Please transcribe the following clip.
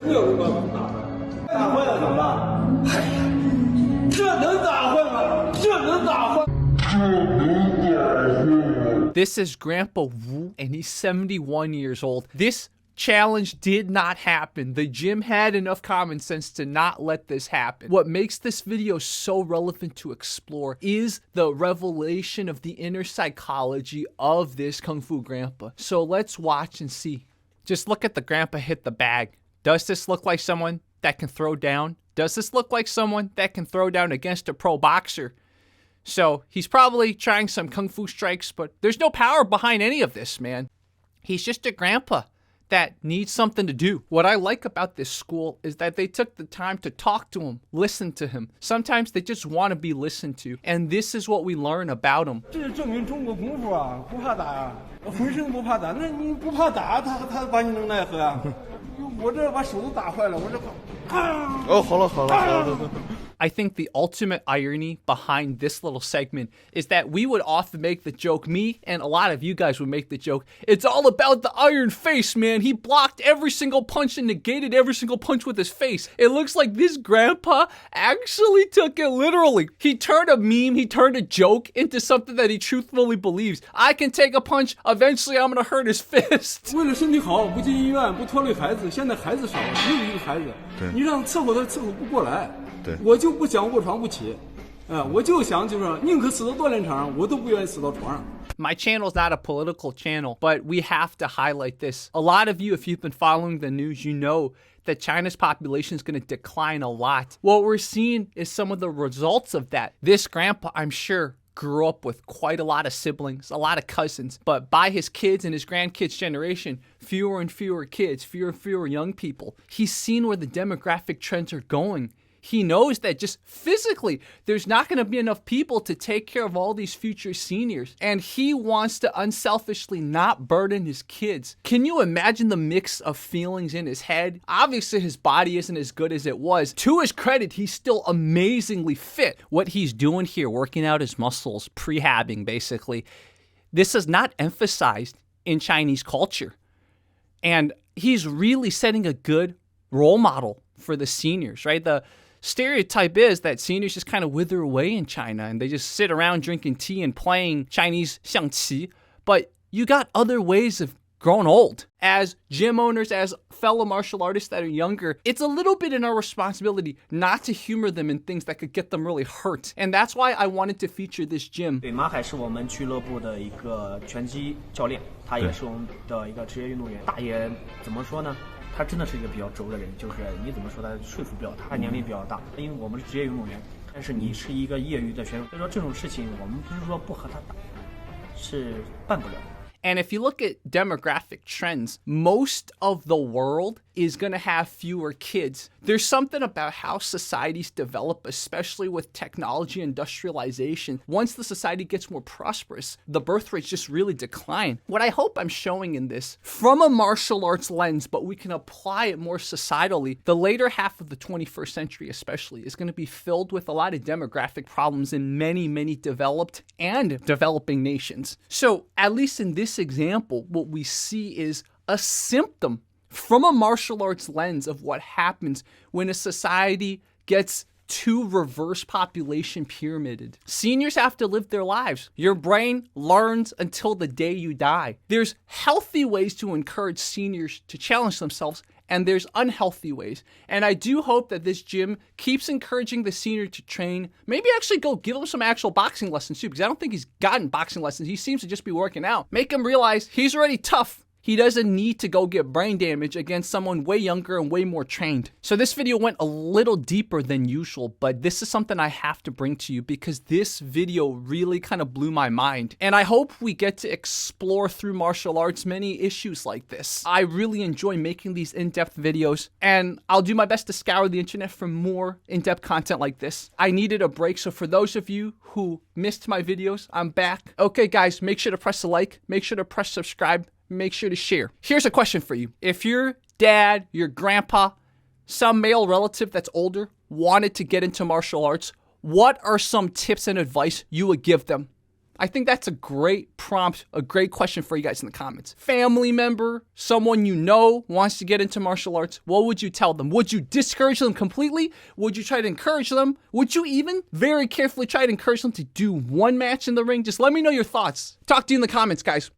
没有人把我们打坏，打坏了怎么办？哎呀，这能打坏吗？这能打坏？This is Grandpa Wu, and he's 71 years old. This challenge did not happen. The gym had enough common sense to not let this happen. What makes this video so relevant to explore is the revelation of the inner psychology of this Kungfu Grandpa. So let's watch and see. Just look at the grandpa hit the bag. Does this look like someone that can throw down? Does this look like someone that can throw down against a pro boxer? So he's probably trying some Kung Fu strikes, but there's no power behind any of this, man. He's just a grandpa that needs something to do. What I like about this school is that they took the time to talk to him, listen to him. Sometimes they just want to be listened to, and this is what we learn about him. 这是证明中国功夫啊，不怕打呀，浑身不怕打。那你不怕打，他把你能奈何啊？我这把手都打坏了，我这。哦，好了。I think the ultimate irony behind this little segment is that we would often make the joke, me and a lot of you guys would make the joke, it's all about the iron face, man. He blocked every single punch and negated every single punch with his face. It looks like this grandpa actually took it literally. He turned a meme, he turned a joke into something that he truthfully believes. I can take a punch, eventually I'm gonna hurt his fist. 为了身体好，不进医院，不拖累孩子。现在孩子少，只有一个孩子，你让伺候他伺候不过来。我就不想卧床不起，我就想就是宁可死到锻炼场，我都不愿意死到床上。 My channel's not a political channel, but we have to highlight this. A lot of you, if you've been following the news, you know that China's population is going to decline a lot. What we're seeing is some of the results of that. This grandpa, I'm sure, grew up with quite a lot of siblings, a lot of cousins, but by his kids and his grandkids' generation, fewer and fewer kids, fewer and fewer young people. He's seen where the demographic trends are going. He knows that just physically, there's not going to be enough people to take care of all these future seniors. And he wants to unselfishly not burden his kids. Can you imagine the mix of feelings in his head? Obviously, his body isn't as good as it was. To his credit, he's still amazingly fit. What he's doing here, working out his muscles, prehabbing basically, this is not emphasized in Chinese culture. And he's really setting a good role model for the seniors, right? The stereotype is that seniors just kind of wither away in China and they just sit around drinking tea and playing Chinese xiangqi. But you got other ways of growing old. As gym owners, as fellow martial artists that are younger, it's a little bit in our responsibility not to humor them in things that could get them really hurt. And that's why I wanted to feature this gym. 对，马海是我们俱乐部的一个拳击教练，他也是我们的一个职业运动员。大爷怎么说呢？他真的是一个比较轴的人，就是你怎么说他说服不了他，他年龄比较大，因为我们是职业运动员，但是你是一个业余的选手，所以说这种事情我们不是说不和他打，是办不了。 And if you look at demographic trends, most of the world is going to have fewer kids. There's something about how societies develop, especially with technology industrialization. Once the society gets more prosperous, the birth rates just really decline. What I hope I'm showing in this, from a martial arts lens, but we can apply it more societally, the later half of the 21st century especially is going to be filled with a lot of demographic problems in many, many developed and developing nations. So at least in this example, what we see is a symptom from a martial arts lens of what happens when a society gets too reverse population pyramided. Seniors have to live their lives. Your brain learns until the day you die. There's healthy ways to encourage seniors to challenge themselves, and there's unhealthy ways. And I do hope that this gym keeps encouraging the senior to train, maybe actually go give him some actual boxing lessons too, because I don't think he's gotten boxing lessons. He seems to just be working out. Make him realize he's already tough. He doesn't need to go get brain damage against someone way younger and way more trained. So this video went a little deeper than usual, but this is something I have to bring to you because this video really kind of blew my mind. And I hope we get to explore through martial arts many issues like this. I really enjoy making these in-depth videos, and I'll do my best to scour the internet for more in-depth content like this. I needed a break, so for those of you who missed my videos, I'm back. Okay guys, make sure to press a like, make sure to press subscribe, make sure to share. Here's a question for you. If your dad, your grandpa, some male relative that's older wanted to get into martial arts, what are some tips and advice you would give them? I think that's a great prompt, a great question for you guys in the comments. Family member, someone you know wants to get into martial arts, what would you tell them? Would you discourage them completely? Would you try to encourage them? Would you even very carefully try to encourage them to do one match in the ring? Just let me know your thoughts. Talk to you in the comments, guys.